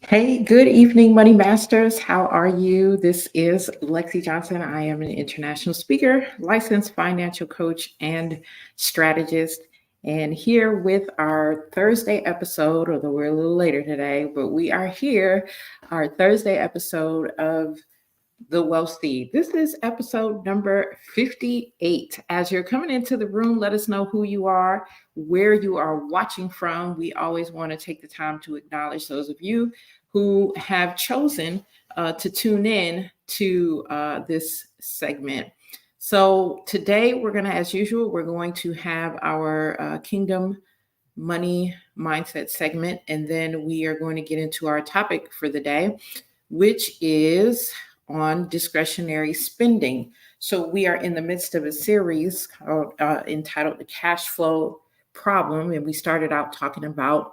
Hey, good evening, Money Masters. How are you? This is Lexi Johnson. I am an international speaker, licensed financial coach, and strategist. And here with our Thursday episode, although we're a little later today, but we are here, our Thursday episode of the Wealth Seed. This is episode number 58. As you're coming into the room, let us know who you are, where you are watching from. We always want to take the time to acknowledge those of you who have chosen to tune in to this segment. So today we're going to, as usual, we're going to have our Kingdom Money Mindset segment, and then we are going to get into our topic for the day, which is on discretionary spending. So we are in the midst of a series entitled The Cashflow Problem, and we started out talking about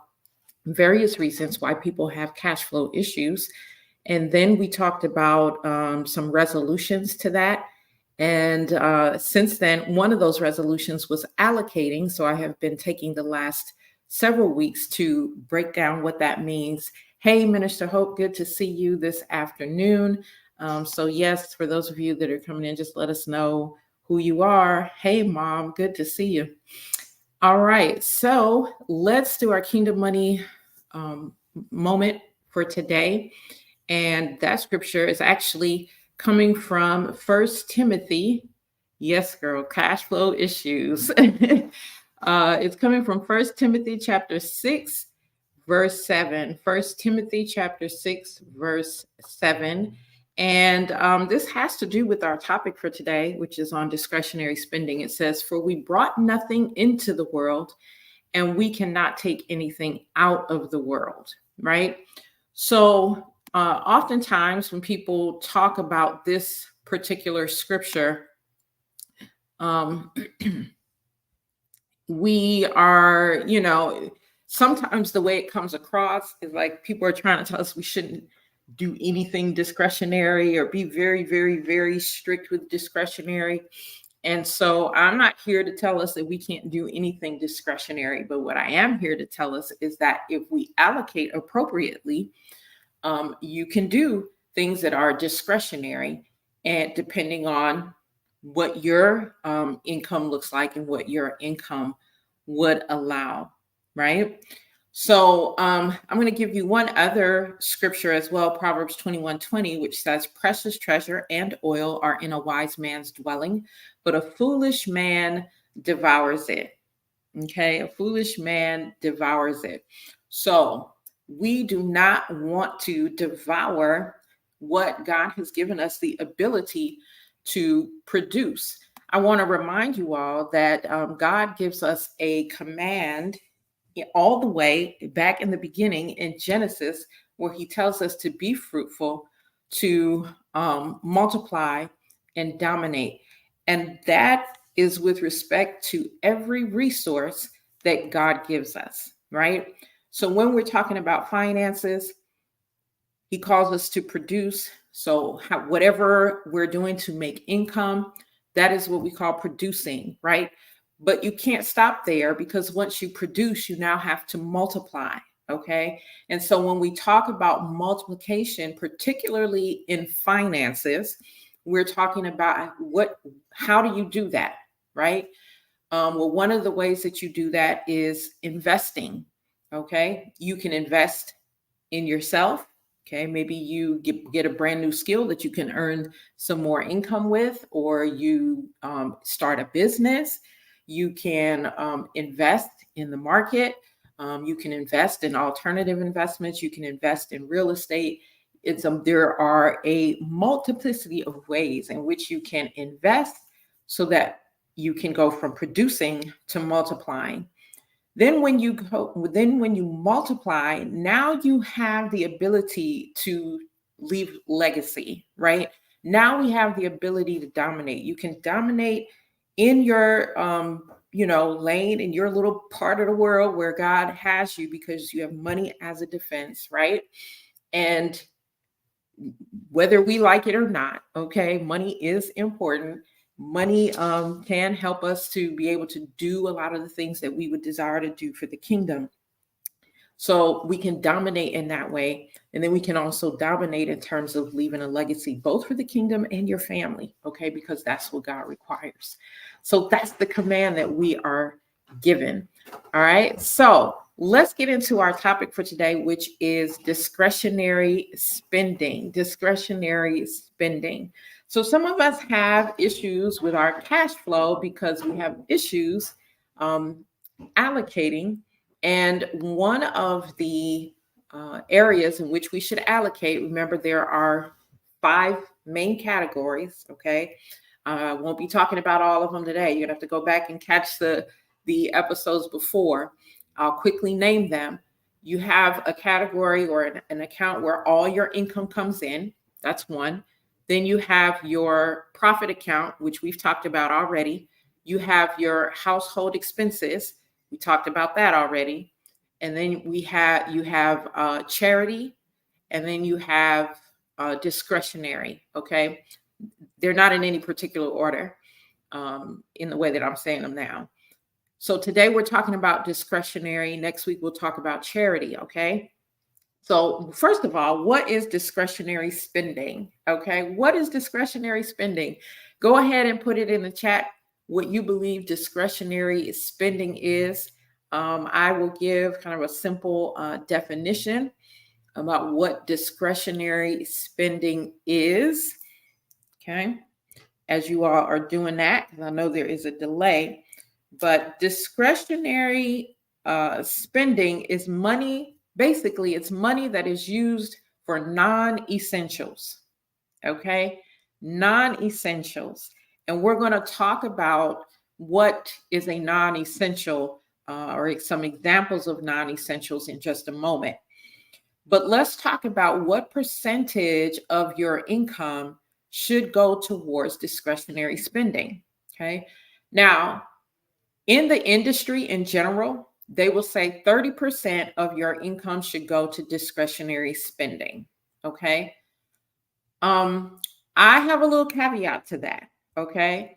various reasons why people have cash flow issues. And then we talked about some resolutions to that. And since then, one of those resolutions was allocating. So I have been taking the last several weeks to break down what that means. Hey, Minister Hope, good to see you this afternoon. So yes, for those of you that are coming in, just let us know who you are. Hey, Mom, good to see you. All right, so let's do our Kingdom Money moment for today. And that scripture is actually coming from 1 Timothy. Yes, girl, cash flow issues. It's coming from 1 Timothy chapter 6, verse 7. 1 Timothy chapter 6, verse 7. And this has to do with our topic for today, which is on discretionary spending. It says, "For we brought nothing into the world, and we cannot take anything out of the world," right? So oftentimes when people talk about this particular scripture, we are, sometimes the way it comes across is like people are trying to tell us we shouldn't do anything discretionary or be very, very, very strict with discretionary. And so I'm not here to tell us that we can't do anything discretionary, but what I am here to tell us is that if we allocate appropriately, you can do things that are discretionary, and depending on what your income looks like and what your income would allow, right? So I'm going to give you one other scripture as well, Proverbs 21:20, which says, "Precious treasure and oil are in a wise man's dwelling, but a foolish man devours it." Okay, a foolish man devours it. So we do not want to devour what God has given us the ability to produce. I want to remind you all that God gives us a command all the way back in the beginning in Genesis, where he tells us to be fruitful, to multiply and dominate. And that is with respect to every resource that God gives us, right? So when we're talking about finances, he calls us to produce. So whatever we're doing to make income, that is what we call producing, right? But you can't stop there, because once you produce, you now have to multiply. Okay. And so when we talk about multiplication, particularly in finances, we're talking about how do you do that? Right. Well, one of the ways that you do that is investing. Okay. You can invest in yourself. Okay, maybe you get a brand new skill that you can earn some more income with, or you start a business. You can invest in the market. You can invest in alternative investments. You can invest in real estate. There are a multiplicity of ways in which you can invest so that you can go from producing to multiplying. Then when you multiply, now you have the ability to leave legacy, right? Now we have the ability to dominate. You can dominate in your lane, in your little part of the world where God has you, because you have money as a defense, right? And whether we like it or not, okay, money is important. Money can help us to be able to do a lot of the things that we would desire to do for the kingdom. So we can dominate in that way. And then we can also dominate in terms of leaving a legacy, both for the kingdom and your family, okay? Because that's what God requires. So that's the command that we are given. All right. So let's get into our topic for today, which is discretionary spending. Discretionary spending. So some of us have issues with our cash flow because we have issues allocating. And one of the areas in which we should allocate, remember, there are 5 main categories. Okay. I won't be talking about all of them today. You're gonna have to go back and catch the episodes before. I'll quickly name them. You have a category or an account where all your income comes in. That's one. Then you have your profit account, which we've talked about already. You have your household expenses. We talked about that already. And then you have charity, and then you have discretionary. Okay, they're not in any particular order in the way that I'm saying them now. So today we're talking about discretionary. Next week we'll talk about charity. Okay. So first of all, what is discretionary spending? Okay, what is discretionary spending? Go ahead and put it in the chat what you believe discretionary spending is. I will give kind of a simple definition about what discretionary spending is. Okay, as you all are doing that, because I know there is a delay, but discretionary spending is money. Basically, it's money that is used for non-essentials. Okay, non-essentials. And we're going to talk about what is a non-essential or some examples of non-essentials in just a moment. But let's talk about what percentage of your income should go towards discretionary spending. Okay. Now, in the industry in general, they will say 30% of your income should go to discretionary spending. Okay. I have a little caveat to that. Okay.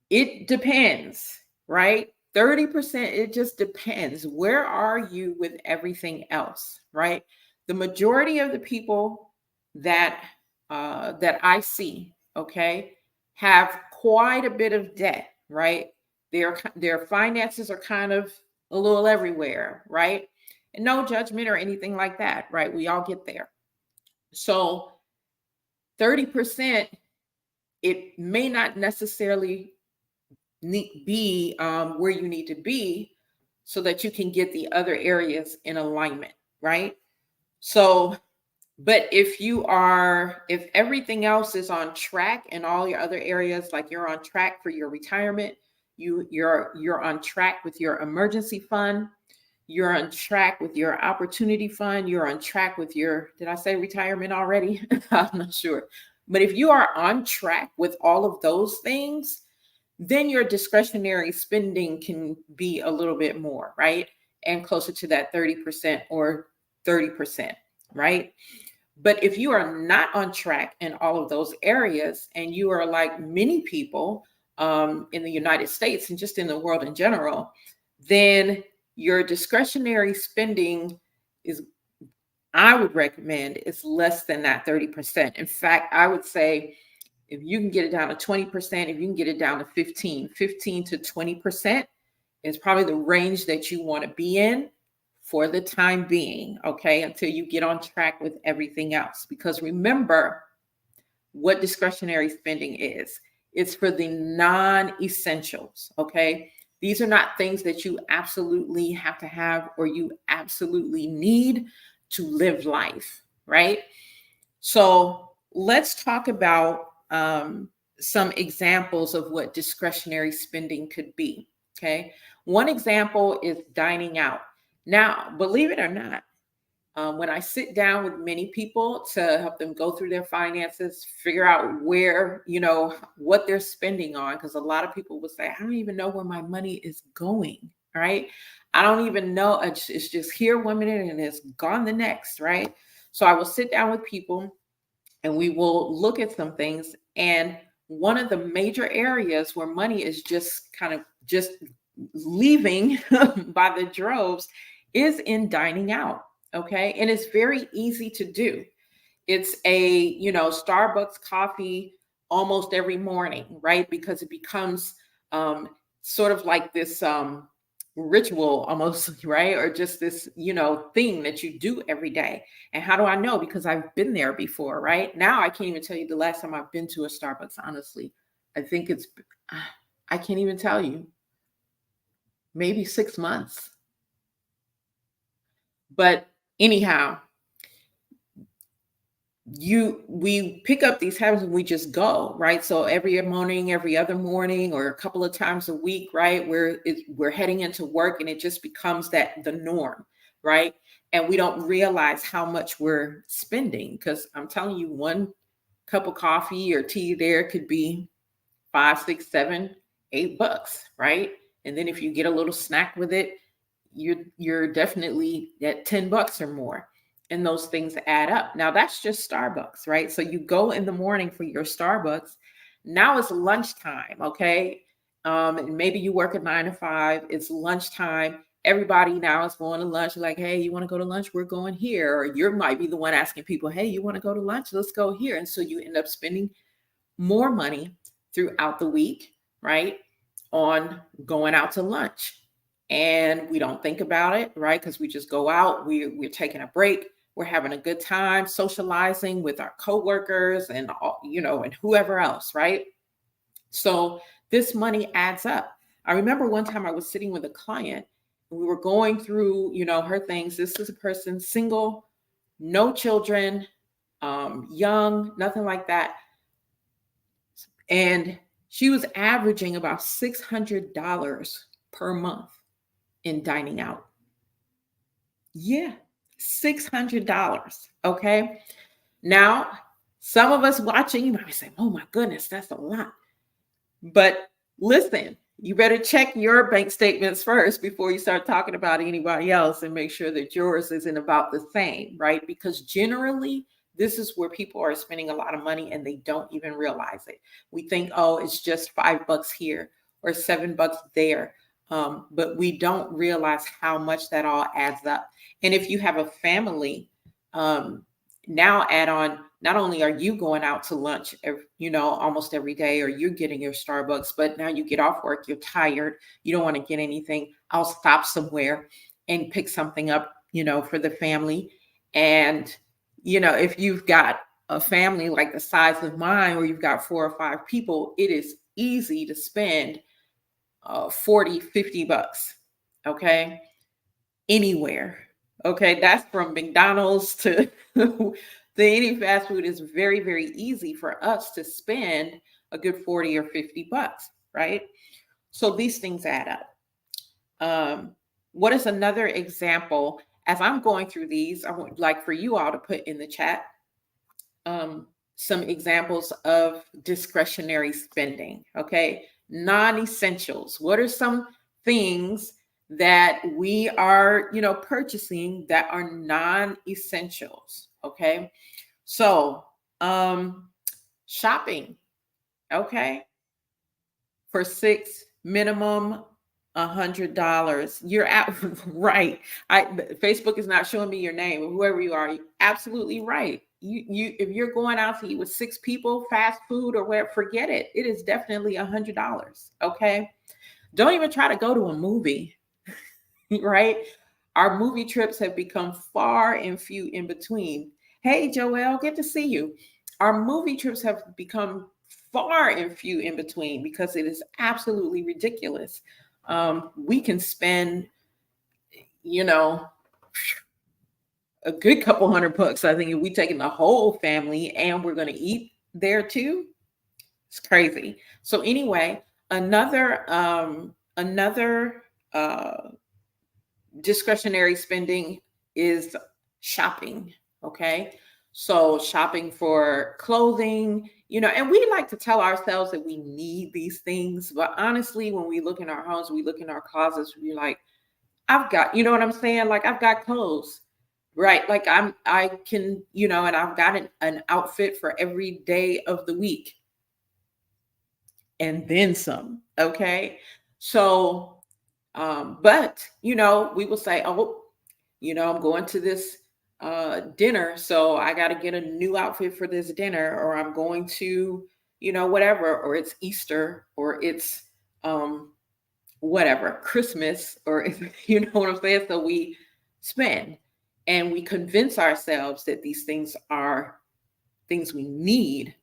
It depends, right? 30%, it just depends. Where are you with everything else, right? The majority of the people that that I see, okay, have quite a bit of debt, right? Their finances are kind of a little everywhere, right? And no judgment or anything like that, right? We all get there. So 30%, it may not necessarily be where you need to be so that you can get the other areas in alignment, right? So, but if everything else is on track and all your other areas, like you're on track for your retirement, you're on track with your emergency fund, you're on track with your opportunity fund, you're on track with your, did I say retirement already? I'm not sure. But if you are on track with all of those things, then your discretionary spending can be a little bit more, right? And closer to that 30% or 30%, right? But if you are not on track in all of those areas, and you are like many people in the United States and just in the world in general, then your discretionary spending is, I would recommend, is less than that 30%. In fact, I would say if you can get it down to 20%, if you can get it down to 15 to 20% is probably the range that you want to be in for the time being, okay, until you get on track with everything else. Because remember what discretionary spending is. It's for the non-essentials, okay? These are not things that you absolutely have to have or you absolutely need to live life, right? So let's talk about some examples of what discretionary spending could be, okay? One example is dining out. Now, believe it or not, when I sit down with many people to help them go through their finances, figure out where, what they're spending on, because a lot of people will say, I don't even know where my money is going, right? I don't even know. It's just here 1 minute and it's gone the next, right? So I will sit down with people and we will look at some things. And one of the major areas where money is just kind of just leaving by the droves is in dining out. Okay. And it's very easy to do. It's a, Starbucks coffee almost every morning, right? Because it becomes um, sort of like this ritual almost, right? Or just this, thing that you do every day. And how do I know? Because I've been there before, right? Now I can't even tell you the last time I've been to a Starbucks, honestly. I think I can't even tell you, maybe 6 months. But anyhow, we pick up these habits and we just go, right? So every morning, every other morning, or a couple of times a week, right, we're heading into work, and it just becomes the norm, right? And we don't realize how much we're spending, because I'm telling you, one cup of coffee or tea there could be 5, 6, 7, 8 bucks, right? And then if you get a little snack with it, you're definitely at 10 bucks or more. And those things add up. Now that's just Starbucks, right? So you go in the morning for your Starbucks. Now it's lunchtime, okay? And maybe you work at 9 to 5. It's lunchtime. Everybody now is going to lunch. Like, hey, you want to go to lunch? We're going here. Or you might be the one asking people, hey, you want to go to lunch? Let's go here. And so you end up spending more money throughout the week, right, on going out to lunch. And we don't think about it, right? Because we just go out, we're taking a break, we're having a good time, socializing with our coworkers and and whoever else, right? So this money adds up. I remember one time I was sitting with a client, and we were going through, her things. This is a person, single, no children, young, nothing like that. And she was averaging about $600 per month in dining out. Yeah, $600. Okay. Now, some of us watching, you might be saying, oh my goodness, that's a lot. But listen, you better check your bank statements first before you start talking about anybody else, and make sure that yours isn't about the same, right? Because generally, this is where people are spending a lot of money and they don't even realize it. We think, oh, it's just $5 here or $7 there. But we don't realize how much that all adds up. And if you have a family, now add on, not only are you going out to lunch, almost every day, or you're getting your Starbucks, but now you get off work, you're tired, you don't want to get anything. I'll stop somewhere and pick something up, for the family. And, if you've got a family like the size of mine, where you've got 4 or 5 people, it is easy to spend 40, $50. Okay. Anywhere. Okay. That's from McDonald's to any fast food. Is very, very easy for us to spend a good 40 or $50, right? So these things add up. What is another example? As I'm going through these, I would like for you all to put in the chat some examples of discretionary spending. Okay. Non-essentials. What are some things that we are, purchasing that are non-essentials? Okay. So, shopping. Okay. For minimum $100. You're at right. Facebook is not showing me your name, or whoever you are. You're absolutely right. You if you're going out to eat with 6 people, fast food or whatever, forget it. It is definitely $100. Okay. Don't even try to go to a movie, right? Our movie trips have become far and few in between. Hey, Joelle, good to see you. Our movie trips have become far and few in between because it is absolutely ridiculous. We can spend, a good couple $100. I think if we taking the whole family and we're going to eat there too, it's crazy. So anyway, another discretionary spending is shopping. Okay. So shopping for clothing, and we like to tell ourselves that we need these things. But honestly, when we look in our homes, we look in our closets, we're like, I've got, you know what I'm saying? Like, I've got clothes, right? Like I can, and I've got an outfit for every day of the week and then some. Okay. So, but, we will say, oh, I'm going to this dinner, so I got to get a new outfit for this dinner, or I'm going to, whatever, or it's Easter, or it's whatever, Christmas, or you know what I'm saying? So we spend and we convince ourselves that these things are things we need,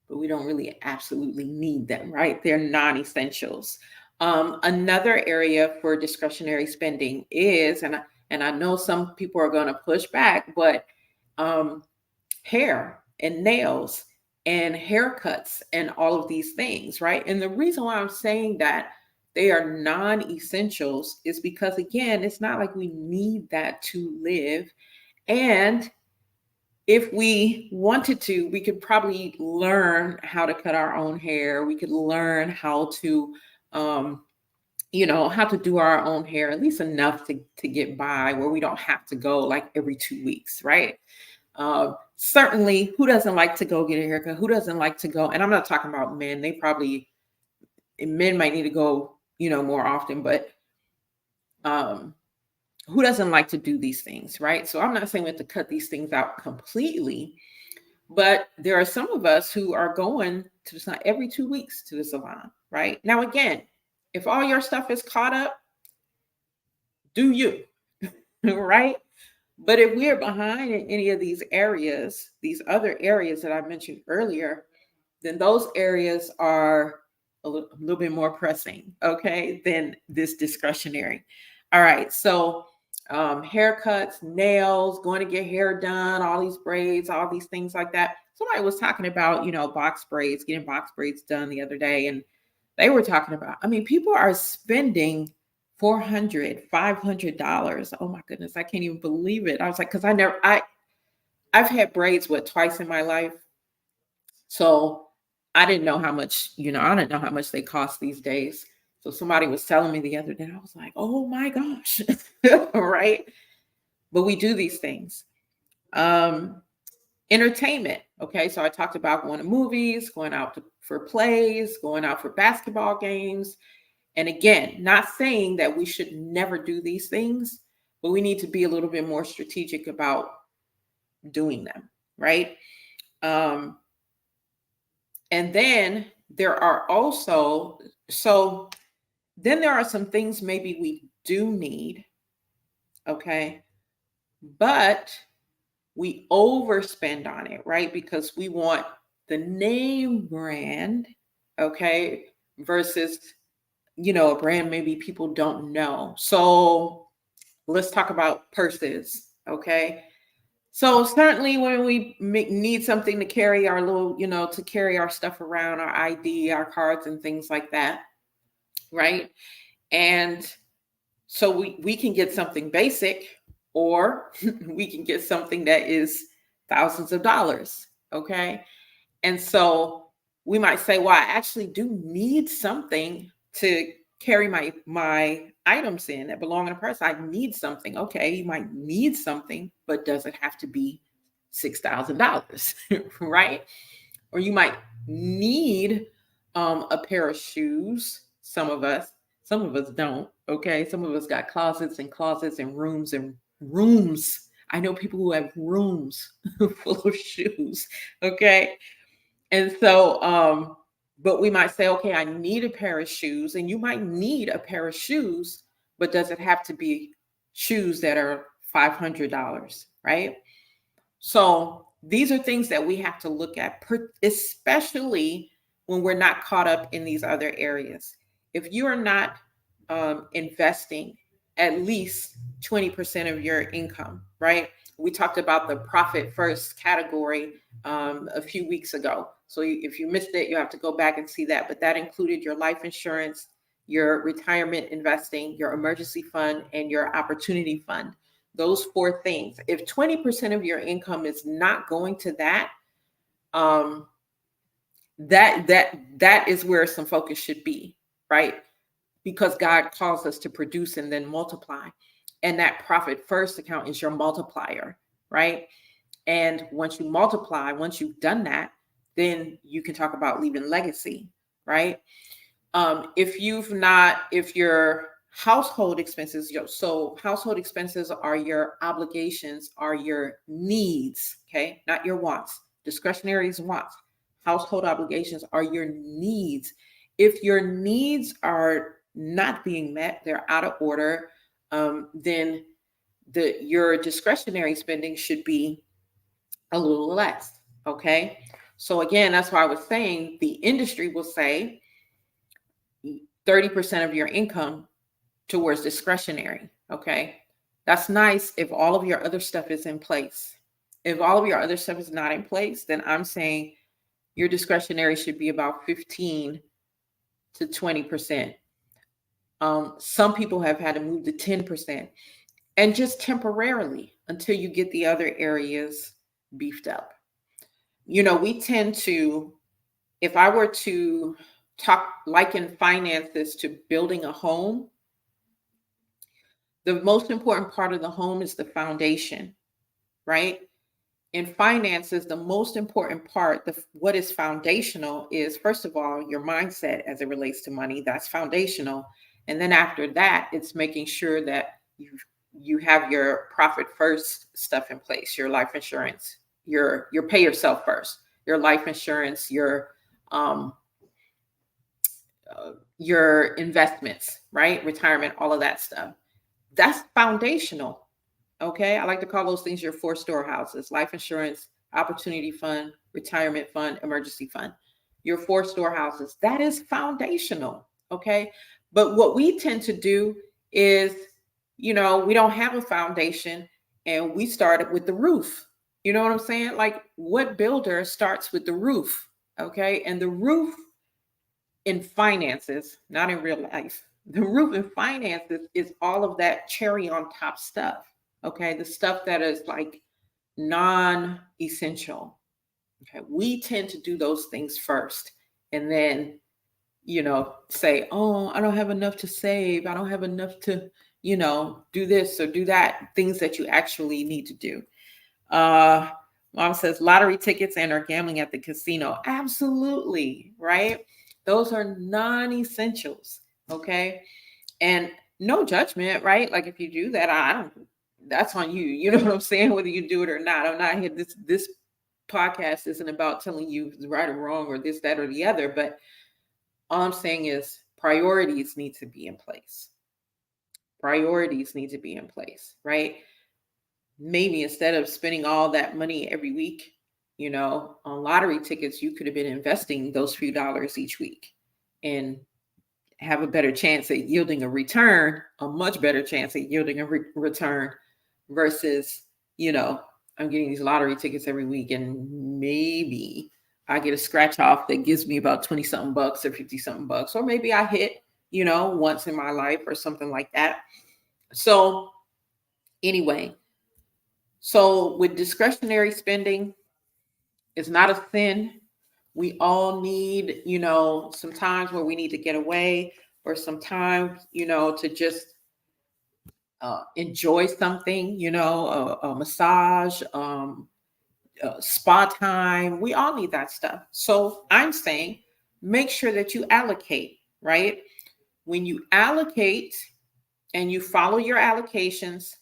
but we don't really absolutely need them, right? They're non-essentials. Another area for discretionary spending is, and I know some people are going to push back, but um, hair and nails and haircuts and all of these things, right? And the reason why I'm saying that they are non-essentials is because, again, it's not like we need that to live. And if we wanted to, we could probably learn how to cut our own hair. We could learn how to, how to do our own hair, at least enough to get by where we don't have to go like every 2 weeks, right? Certainly, who doesn't like to go get a haircut? Who doesn't like to go? And I'm not talking about men. Men might need to go, more often, but who doesn't like to do these things, right? So I'm not saying we have to cut these things out completely, but there are some of us who are going to the salon every 2 weeks to the salon, right? Now, again, if all your stuff is caught up, do you, right? But if we're behind in any of these areas, these other areas that I mentioned earlier, then those areas are a little bit more pressing, okay, than this discretionary. All right, so haircuts, nails, going to get hair done, all these braids, all these things like that. Somebody was talking about, box braids, getting box braids done the other day, and they were talking about, people are spending $400, $500. Oh my goodness, I can't even believe it. I was like, because I've had braids twice in my life, so I didn't know how much, I didn't know how much they cost these days. So somebody was telling me the other day, I was like, oh my gosh, right? But we do these things. Entertainment. Okay, so I talked about going to movies, going out for plays, going out for basketball games. And again, not saying that we should never do these things, but we need to be a little bit more strategic about doing them, right? And then there are also, then there are some things maybe we do need, okay, but we overspend on it, right? Because we want the name brand, okay, versus, a brand maybe people don't know. So let's talk about purses, okay? So certainly when we need something to carry our little, to carry our stuff around, our ID, our cards and things like that, right? And so we can get something basic, or we can get something that is thousands of dollars, okay? And so we might say, well, I actually do need something to carry my items in that belong in a purse. I need something. Okay, you might need something, but does it have to be $6,000, right? Or you might need a pair of shoes. Some of us don't. Okay, some of us got closets and closets and rooms and rooms. I know people who have rooms full of shoes. Okay, and so, but we might say, okay, I need a pair of shoes, and you might need a pair of shoes, but does it have to be shoes that are $500, right? So these are things that we have to look at, especially when we're not caught up in these other areas. If you are not investing at least 20% of your income, right? We talked about the profit first category a few weeks ago. So if you missed it, you have to go back and see that. But that included your life insurance, your retirement investing, your emergency fund, and your opportunity fund. Those four things. If 20% of your income is not going to that, that is where some focus should be, right? Because God calls us to produce and then multiply. And that profit first account is your multiplier, right? And once you multiply, once you've done that, then you can talk about leaving legacy, right? If you're household expenses. So household expenses are your obligations, are your needs, okay? Not your wants. Discretionary is wants. Household obligations are your needs. If your needs are not being met, they're out of order, then your discretionary spending should be a little less, okay? So again, that's why I was saying the industry will say 30% of your income towards discretionary. Okay. That's nice if all of your other stuff is in place. If all of your other stuff is not in place, then I'm saying your discretionary should be about 15 to 20%. Some people have had to move to 10% and just temporarily until you get the other areas beefed up. We tend to, if I were to liken finances to building a home, the most important part of the home is the foundation, right? In finances, the most important part, what is foundational is, first of all, your mindset as it relates to money. That's foundational. And then after that, it's making sure that you have your profit first stuff in place, your life insurance, your pay yourself first, your life insurance, your investments, right? Retirement, all of that stuff. That's foundational. Okay. I like to call those things your 4 storehouses: life insurance, opportunity fund, retirement fund, emergency fund. Your 4 storehouses. That is foundational. Okay. But what we tend to do is, we don't have a foundation and we started with the roof. You know what I'm saying? Like, what builder starts with the roof? Okay. And the roof in finances, not in real life, the roof in finances is all of that cherry on top stuff. Okay. The stuff that is like non-essential. Okay. We tend to do those things first and then, say, oh, I don't have enough to save. I don't have enough to, do this or do that. Things that you actually need to do. Mom says lottery tickets and or gambling at the casino. Absolutely. Right. Those are non-essentials. Okay. And no judgment, right? Like if you do that, that's on you. You know what I'm saying? Whether you do it or not. I'm not here. This podcast isn't about telling you it's right or wrong or this, that, or the other. But all I'm saying is priorities need to be in place. Priorities need to be in place, right? Maybe instead of spending all that money every week, on lottery tickets, you could have been investing those few dollars each week and have a better chance at yielding a return, a much better chance at yielding a return versus, I'm getting these lottery tickets every week and maybe I get a scratch off that gives me about 20 something bucks or 50 something bucks, or maybe I hit, once in my life or something like that. So anyway, so with discretionary spending, it's not a sin. We all need, some times where we need to get away or sometimes, to just enjoy something, a massage, spa time. We all need that stuff. So I'm saying make sure that you allocate, right? When you allocate and you follow your allocations,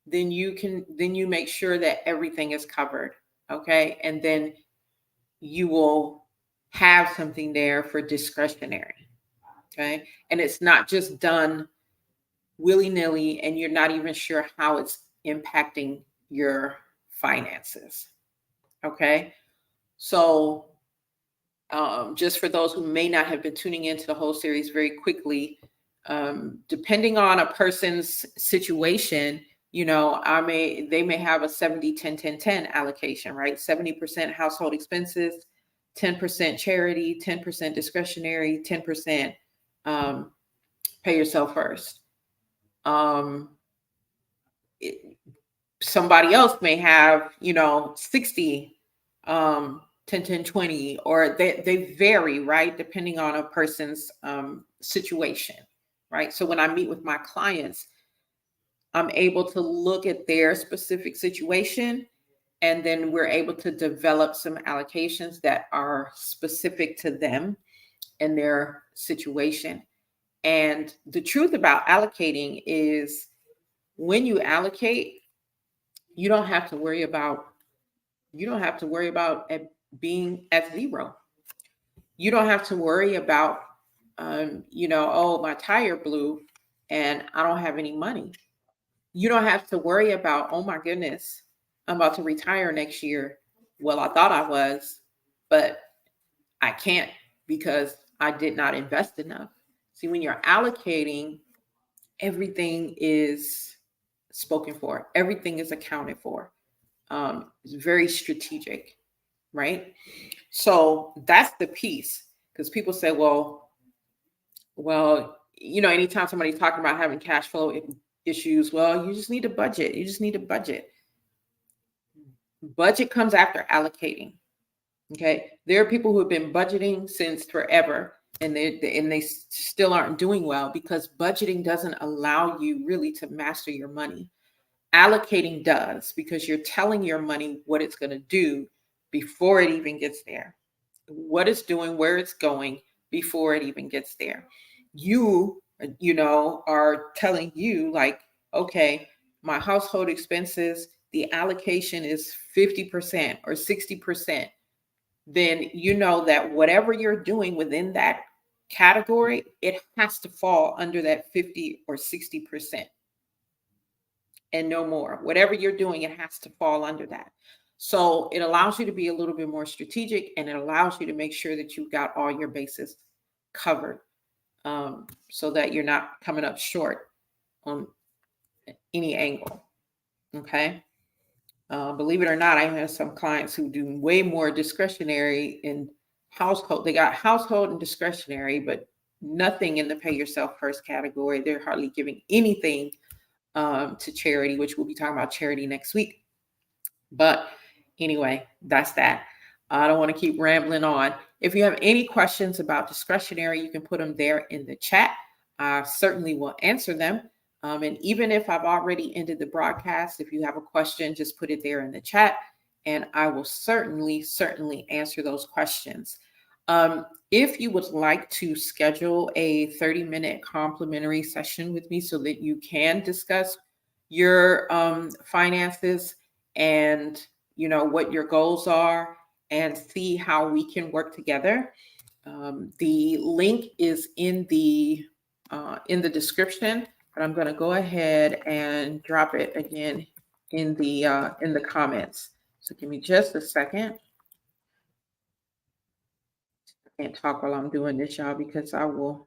then you make sure that everything is covered. Okay. And then you will have something there for discretionary. Okay. And it's not just done willy-nilly and you're not even sure how it's impacting your finances. Okay. So just for those who may not have been tuning into the whole series, very quickly, depending on a person's situation, they may have a 70-10-10-10 allocation, right? 70% household expenses, 10% charity, 10% discretionary, 10% pay yourself first. Somebody else may have, 60, 10-10-20, or they vary, right? Depending on a person's situation, right? So when I meet with my clients, I'm able to look at their specific situation, and then we're able to develop some allocations that are specific to them and their situation. And the truth about allocating is when you allocate, you don't have to worry about it being at zero. You don't have to worry about oh, my tire blew and I don't have any money. You don't have to worry about, oh my goodness, I'm about to retire next year. Well, I thought I was, but I can't because I did not invest enough. See, when you're allocating, everything is spoken for, everything is accounted for. It's very strategic, right? So that's the piece. Because people say, anytime somebody's talking about having cash flow issues, well, you just need a budget. You just need a budget. Budget comes after allocating. Okay, there are people who have been budgeting since forever, and they still aren't doing well because budgeting doesn't allow you really to master your money. Allocating does, because you're telling your money what it's going to do before it even gets there, what it's doing, where it's going before it even gets there. You are telling you, like, okay, my household expenses, the allocation is 50% or 60%. Then you know that whatever you're doing within that category, it has to fall under that 50 or 60% and no more. Whatever you're doing, it has to fall under that. So it allows you to be a little bit more strategic, and it allows you to make sure that you've got all your bases covered, so that you're not coming up short on any angle. Okay. Believe it or not, I have some clients who do way more discretionary in household. They got household and discretionary, but nothing in the pay yourself first category. They're hardly giving anything to charity, which we'll be talking about charity next week. But anyway, that's that. I don't want to keep rambling on. If you have any questions about discretionary, you can put them there in the chat. I certainly will answer them. And even if I've already ended the broadcast, if you have a question, just put it there in the chat, and I will certainly answer those questions. If you would like to schedule a 30-minute complimentary session with me so that you can discuss your finances and what your goals are and see how we can work together, the link is in the description, but I'm going to go ahead and drop it again in the comments. So give me just a second. I can't talk while I'm doing this, y'all, because I will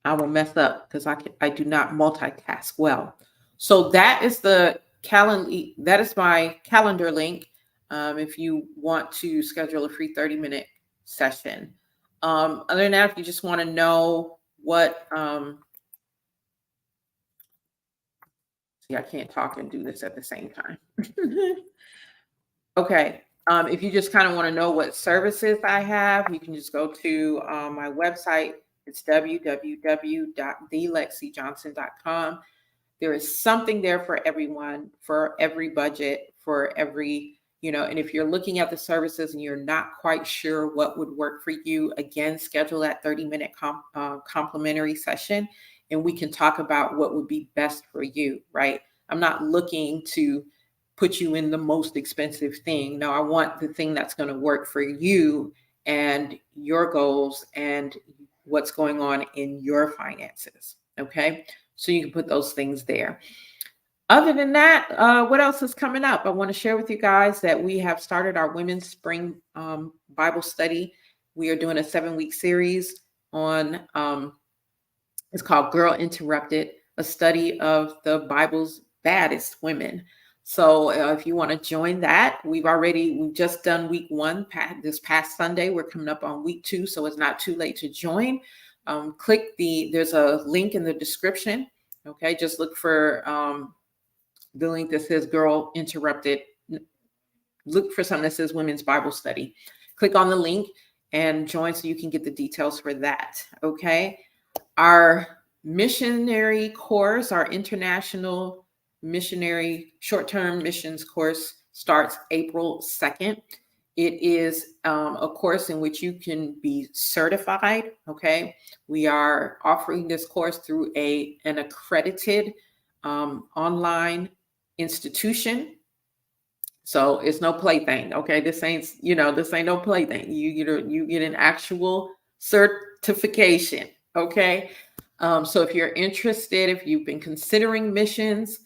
mess up because I do not multitask well. So that is the calendar. That is my calendar link. If you want to schedule a free 30-minute session. Other than that, if you just want to know what, see, I can't talk and do this at the same time. Okay. If you just kind of want to know what services I have, you can just go to my website. It's www.thelexijohnson.com. There is something there for everyone, for every budget, for every, and if you're looking at the services and you're not quite sure what would work for you, again, schedule that 30-minute complimentary session, and we can talk about what would be best for you, right? I'm not looking to put you in the most expensive thing. No, I want the thing that's going to work for you and your goals and what's going on in your finances. Okay. So you can put those things there. Other than that, what else is coming up? I want to share with you guys that we have started our Women's Spring Bible Study. We are doing a 7-week series on, it's called Girl Interrupted, a study of the Bible's baddest women. So if you want to join that, we've just done week 1 this past Sunday. We're coming up on week 2, so it's not too late to join. There's a link in the description. Okay, just look for the link that says Girl Interrupted. Look for something that says Women's Bible Study. Click on the link and join so you can get the details for that. Okay, our missionary course, our international missionary short-term missions course, starts April 2nd. It is a course in which you can be certified. Okay. We are offering this course through an accredited online institution. So it's no plaything. Okay. This ain't no plaything. You get an actual certification. Okay. So if you're interested, if you've been considering missions,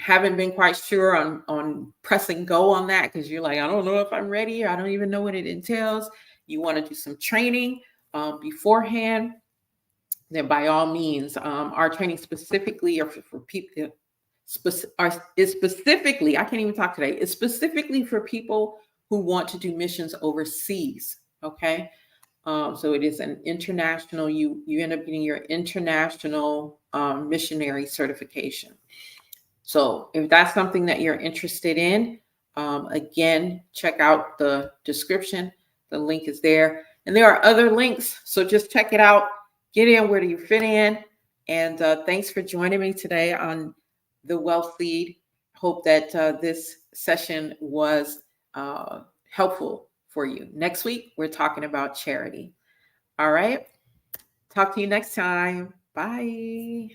haven't been quite sure on pressing go on that because you're like, I don't know if I'm ready. I don't even know what it entails. You want to do some training beforehand, then by all means, our training specifically are for people. Is specifically, I can't even talk today. It's specifically for people who want to do missions overseas. Okay. So it is an international, you end up getting your international missionary certification. So if that's something that you're interested in, again, check out the description. The link is there. And there are other links. So just check it out. Get in where you fit in. And thanks for joining me today on the Wealth Lead. Hope that this session was helpful for you. Next week, we're talking about charity. All right. Talk to you next time. Bye.